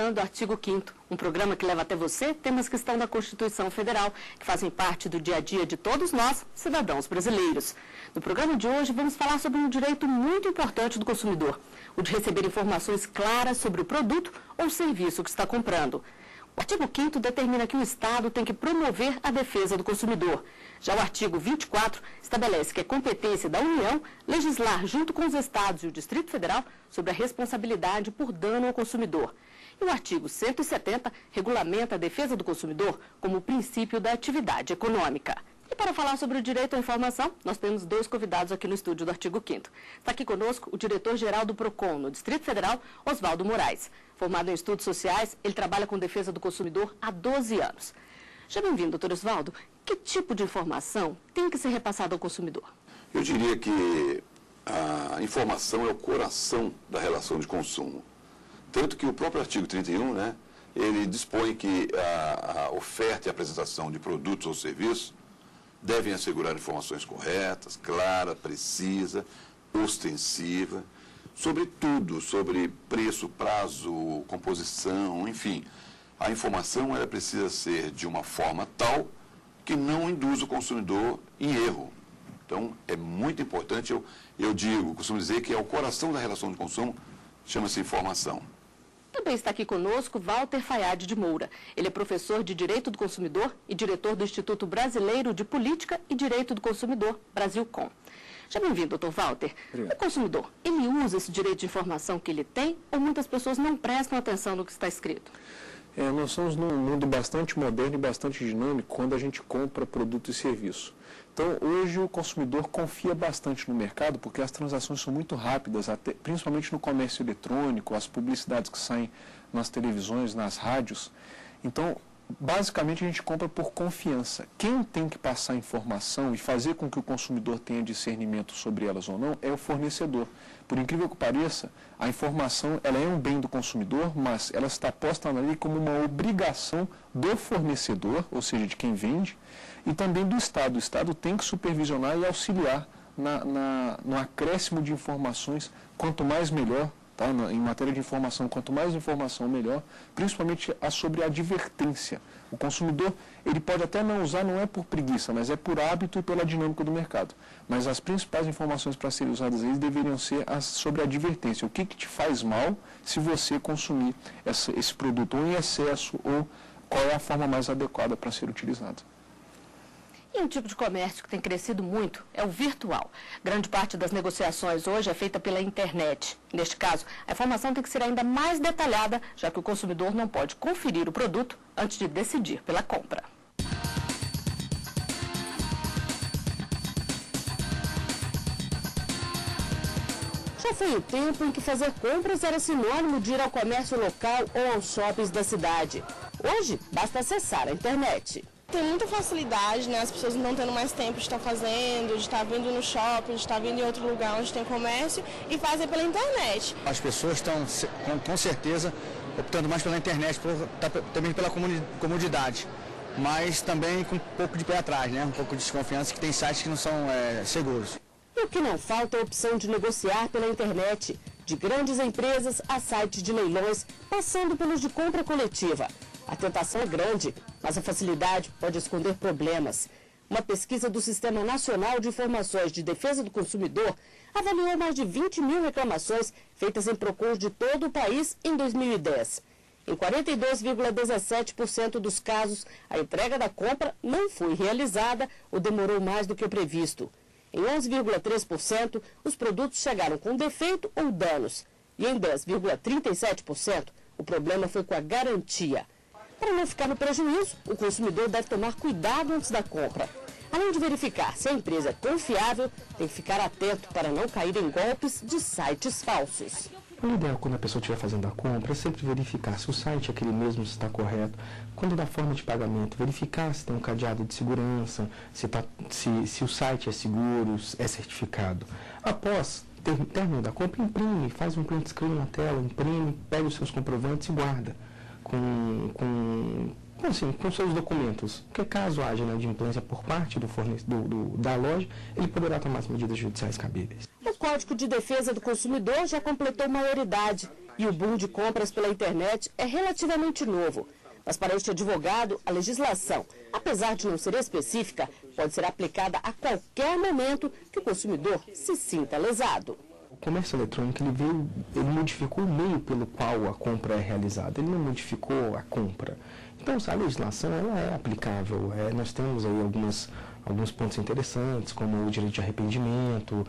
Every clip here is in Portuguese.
começando o Artigo 5º, um programa que leva até você temas que estão na Constituição Federal, que fazem parte do dia a dia de todos nós, cidadãos brasileiros. No programa de hoje, vamos falar sobre um direito muito importante do consumidor, o de receber informações claras sobre o produto ou serviço que está comprando. O artigo 5º determina que o Estado tem que promover a defesa do consumidor. Já o artigo 24 estabelece que é competência da União legislar junto com os Estados e o Distrito Federal sobre a responsabilidade por dano ao consumidor. E o artigo 170 regulamenta a defesa do consumidor como princípio da atividade econômica. E para falar sobre o direito à informação, nós temos dois convidados aqui no estúdio do Artigo 5º. Está aqui conosco o diretor-geral do PROCON, no Distrito Federal, Oswaldo Moraes. Formado em estudos sociais, ele trabalha com defesa do consumidor há 12 anos. Já bem-vindo, doutor Oswaldo. Que tipo de informação tem que ser repassada ao consumidor? Eu diria que a informação é o coração da relação de consumo. Tanto que o próprio artigo 31, ele dispõe que a oferta e apresentação de produtos ou serviços devem assegurar informações corretas, clara, precisa, ostensiva, sobre tudo, sobre preço, prazo, composição, enfim. A informação ela precisa ser de uma forma tal que não induz o consumidor em erro. Então, é muito importante, eu costumo dizer que é o coração da relação de consumo, chama-se informação. Também está aqui conosco Walter Fayad de Moura. Ele é professor de Direito do Consumidor e diretor do Instituto Brasileiro de Política e Direito do Consumidor, Brasilcom. Já bem-vindo, doutor Walter. Obrigado. O consumidor, ele usa esse direito de informação que ele tem ou muitas pessoas não prestam atenção no que está escrito? Nós somos num mundo bastante moderno e bastante dinâmico quando a gente compra produto e serviço. Então, hoje o consumidor confia bastante no mercado porque as transações são muito rápidas, principalmente no comércio eletrônico, as publicidades que saem nas televisões, nas rádios. Então, basicamente a gente compra por confiança. Quem tem que passar informação e fazer com que o consumidor tenha discernimento sobre elas ou não é o fornecedor. Por incrível que pareça, a informação ela é um bem do consumidor, mas ela está posta na lei como uma obrigação do fornecedor, ou seja, de quem vende, e também do Estado. O Estado tem que supervisionar e auxiliar no acréscimo de informações, quanto mais melhor. Em matéria de informação, quanto mais informação, melhor, principalmente sobre a advertência. O consumidor, ele pode até não usar, não é por preguiça, mas é por hábito e pela dinâmica do mercado. Mas as principais informações para serem usadas aí deveriam ser sobre a advertência. O que te faz mal se você consumir esse produto ou em excesso, ou qual é a forma mais adequada para ser utilizado. E um tipo de comércio que tem crescido muito é o virtual. Grande parte das negociações hoje é feita pela internet. Neste caso, a informação tem que ser ainda mais detalhada, já que o consumidor não pode conferir o produto antes de decidir pela compra. Já foi o tempo em que fazer compras era sinônimo de ir ao comércio local ou aos shoppings da cidade. Hoje, basta acessar a internet. Tem muita facilidade, as pessoas não tendo mais tempo de estar fazendo, de estar vindo no shopping, de estar vindo em outro lugar onde tem comércio e fazem pela internet. As pessoas estão, com certeza, optando mais pela internet, também pela comodidade, mas também com um pouco de pé atrás, um pouco de desconfiança, que tem sites que não são seguros. E o que não falta é a opção de negociar pela internet, de grandes empresas a sites de leilões, passando pelos de compra coletiva. A tentação é grande, mas a facilidade pode esconder problemas. Uma pesquisa do Sistema Nacional de Informações de Defesa do Consumidor avaliou mais de 20 mil reclamações feitas em PROCONs de todo o país em 2010. Em 42,17% dos casos, a entrega da compra não foi realizada ou demorou mais do que o previsto. Em 11,3%, os produtos chegaram com defeito ou danos. E em 10,37%, o problema foi com a garantia. Para não ficar no prejuízo, o consumidor deve tomar cuidado antes da compra. Além de verificar se a empresa é confiável, tem que ficar atento para não cair em golpes de sites falsos. O ideal, quando a pessoa estiver fazendo a compra, é sempre verificar se o site é aquele mesmo, se está correto. Quando da forma de pagamento, verificar se tem um cadeado de segurança, se o site é seguro, é certificado. Após terminar da compra, imprime, faz um print screen na tela, imprime, pega os seus comprovantes e guarda com seus documentos. Porque caso haja inadimplência por parte da loja, ele poderá tomar as medidas judiciais cabíveis. O Código de Defesa do Consumidor já completou maioridade E o boom de compras pela internet é relativamente novo. Mas para este advogado, a legislação, apesar de não ser específica, pode ser aplicada a qualquer momento que o consumidor se sinta lesado. O comércio eletrônico ele modificou o meio pelo qual a compra é realizada, ele não modificou a compra. Então, a legislação ela é aplicável. Nós temos aí alguns pontos interessantes, como o direito de arrependimento,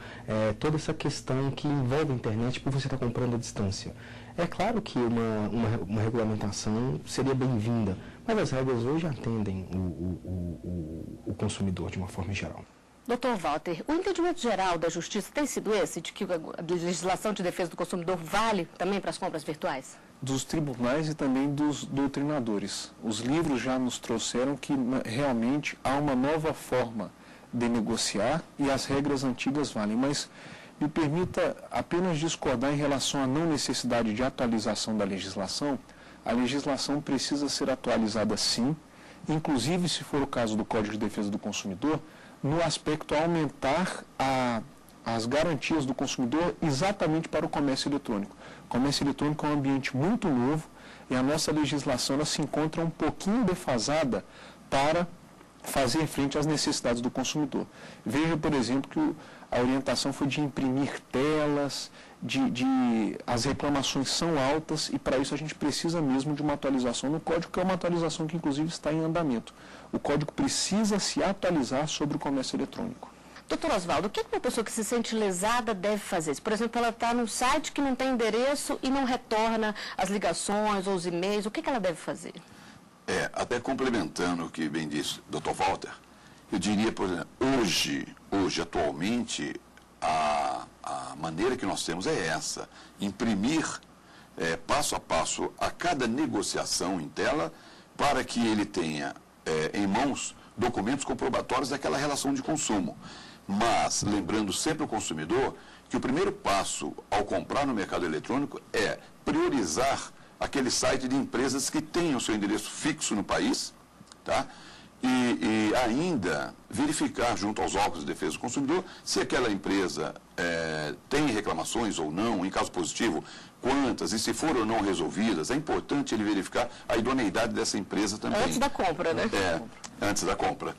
toda essa questão que envolve a internet por você estar comprando à distância. É claro que uma regulamentação seria bem-vinda, mas as regras hoje atendem o consumidor de uma forma geral. Dr. Walter, o entendimento geral da Justiça tem sido esse, de que a legislação de defesa do consumidor vale também para as compras virtuais? Dos tribunais e também dos doutrinadores. Os livros já nos trouxeram que realmente há uma nova forma de negociar e as regras antigas valem, mas me permita apenas discordar em relação à não necessidade de atualização da legislação. A legislação precisa ser atualizada sim, inclusive se for o caso do Código de Defesa do Consumidor, no aspecto a aumentar as garantias do consumidor exatamente para o comércio eletrônico. O comércio eletrônico é um ambiente muito novo e a nossa legislação ela se encontra um pouquinho defasada para fazer frente às necessidades do consumidor. Veja, por exemplo, que a orientação foi de imprimir telas, as reclamações são altas e para isso a gente precisa mesmo de uma atualização no código, que é uma atualização que inclusive está em andamento. O código precisa se atualizar sobre o comércio eletrônico. Doutor Oswaldo, o que uma pessoa que se sente lesada deve fazer? Por exemplo, ela está num site que não tem endereço e não retorna as ligações ou os e-mails, o que ela deve fazer? Até complementando o que bem disse o Dr. Walter, eu diria, por exemplo, hoje atualmente, a maneira que nós temos é essa, imprimir passo a passo a cada negociação em tela para que ele tenha em mãos documentos comprobatórios daquela relação de consumo. Mas, lembrando sempre o consumidor que o primeiro passo ao comprar no mercado eletrônico é priorizar aquele site de empresas que tenham seu endereço fixo no país, tá? E ainda verificar junto aos órgãos de defesa do consumidor se aquela empresa tem reclamações ou não, em caso positivo, quantas, e se foram ou não resolvidas. É importante ele verificar a idoneidade dessa empresa também. Antes da compra, né? Antes da compra.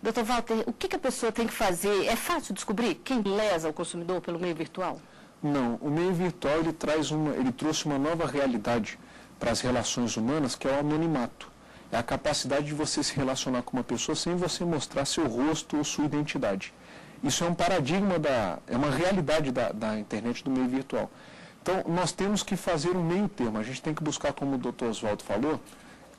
Doutor Walter, o que a pessoa tem que fazer? É fácil descobrir quem lesa o consumidor pelo meio virtual? Não, o meio virtual ele trouxe uma nova realidade para as relações humanas, que é o anonimato. É a capacidade de você se relacionar com uma pessoa sem você mostrar seu rosto ou sua identidade. Isso é um paradigma, é uma realidade da internet, do meio virtual. Então, nós temos que fazer um meio termo. A gente tem que buscar, como o Dr. Oswaldo falou,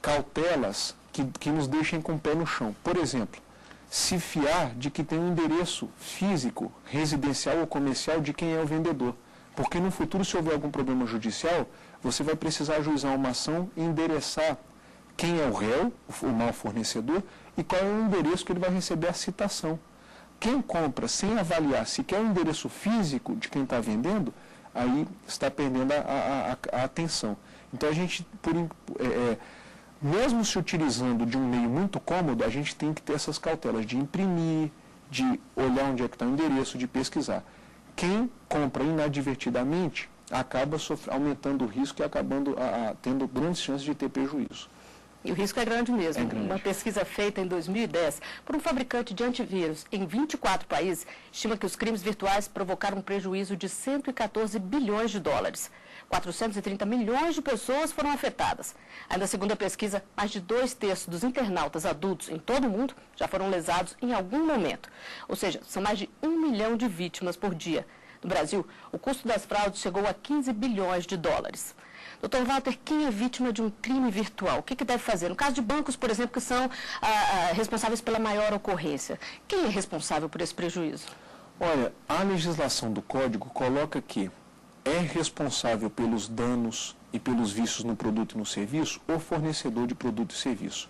cautelas que nos deixem com o pé no chão. Por exemplo, se fiar de que tem um endereço físico, residencial ou comercial de quem é o vendedor. Porque no futuro, se houver algum problema judicial, você vai precisar ajuizar uma ação e endereçar quem é o réu, o mau fornecedor, e qual é o endereço que ele vai receber a citação. Quem compra sem avaliar se quer o endereço físico de quem está vendendo, aí está perdendo a atenção. Então, a gente, mesmo se utilizando de um meio muito cômodo, a gente tem que ter essas cautelas de imprimir, de olhar onde é que está o endereço, de pesquisar. Quem compra inadvertidamente acaba aumentando o risco e acabando tendo grandes chances de ter prejuízo. E o risco é grande mesmo. É grande. Uma pesquisa feita em 2010 por um fabricante de antivírus em 24 países estima que os crimes virtuais provocaram um prejuízo de 114 bilhões de dólares. 430 milhões de pessoas foram afetadas. Ainda segundo a pesquisa, mais de 2/3 dos internautas adultos em todo o mundo já foram lesados em algum momento. Ou seja, são mais de 1 milhão de vítimas por dia. No Brasil, o custo das fraudes chegou a 15 bilhões de dólares. Doutor Walter, quem é vítima de um crime virtual? O que deve fazer? No caso de bancos, por exemplo, que são responsáveis pela maior ocorrência, quem é responsável por esse prejuízo? Olha, a legislação do Código coloca que é responsável pelos danos e pelos vícios no produto e no serviço o fornecedor de produto e serviço.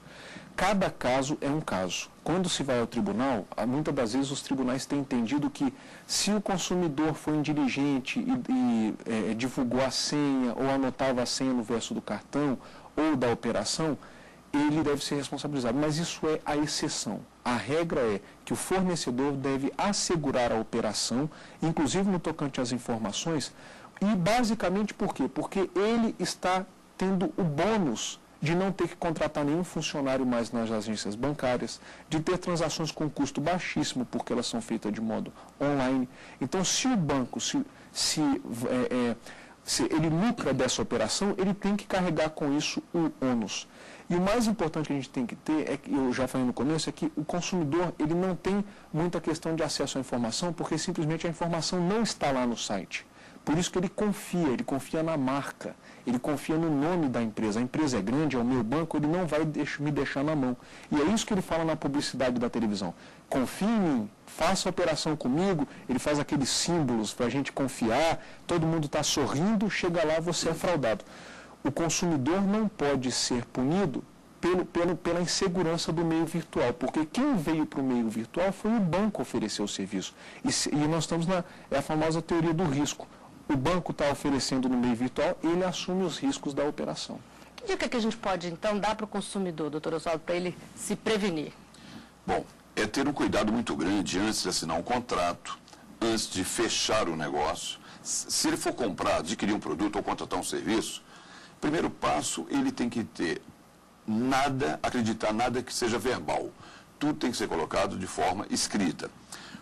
Cada caso é um caso. Quando se vai ao tribunal, muitas das vezes os tribunais têm entendido que se o consumidor foi indiligente e divulgou a senha ou anotava a senha no verso do cartão ou da operação, ele deve ser responsabilizado. Mas isso é a exceção. A regra é que o fornecedor deve assegurar a operação, inclusive no tocante às informações, E basicamente por quê? Porque ele está tendo o bônus de não ter que contratar nenhum funcionário mais nas agências bancárias, de ter transações com custo baixíssimo, porque elas são feitas de modo online. Então, se o banco, se ele lucra dessa operação, ele tem que carregar com isso o ônus. E o mais importante que a gente tem que ter, é que eu já falei no começo, é que o consumidor ele não tem muita questão de acesso à informação, porque simplesmente a informação não está lá no site. Por isso que ele confia na marca, ele confia no nome da empresa. A empresa é grande, é o meu banco, ele não vai me deixar na mão. E é isso que ele fala na publicidade da televisão. Confie em mim, faça a operação comigo, ele faz aqueles símbolos para a gente confiar, todo mundo está sorrindo, chega lá, você é fraudado. O consumidor não pode ser punido pela insegurança do meio virtual, porque quem veio para o meio virtual foi o banco oferecer o serviço. E nós estamos é a famosa teoria do risco. O banco está oferecendo no meio virtual, ele assume os riscos da operação. Que dica que a gente pode, então, dar para o consumidor, doutor Oswaldo, para ele se prevenir? Bom, é ter um cuidado muito grande antes de assinar um contrato, antes de fechar o negócio. Se ele for comprar, adquirir um produto ou contratar um serviço, primeiro passo, ele tem que ter acreditar nada que seja verbal. Tudo tem que ser colocado de forma escrita.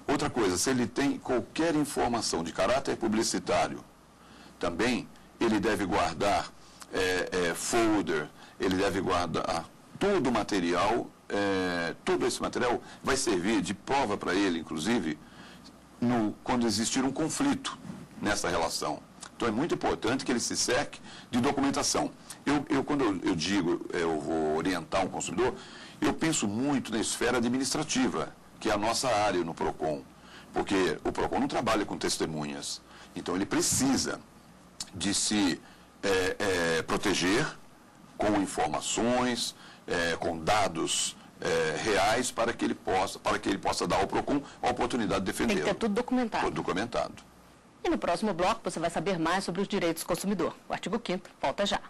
Outra coisa, se ele tem qualquer informação de caráter publicitário, também ele deve guardar folder, ele deve guardar todo o material, todo esse material vai servir de prova para ele, inclusive, quando existir um conflito nessa relação. Então é muito importante que ele se cerque de documentação. Quando eu digo, eu vou orientar um consumidor, eu penso muito na esfera administrativa, que é a nossa área no PROCON, porque o PROCON não trabalha com testemunhas, então ele precisa de se proteger com informações, com dados reais para que ele possa dar ao PROCON a oportunidade de defender. Tem que ter tudo documentado. Tudo documentado. E no próximo bloco você vai saber mais sobre os direitos do consumidor. O artigo 5º volta já.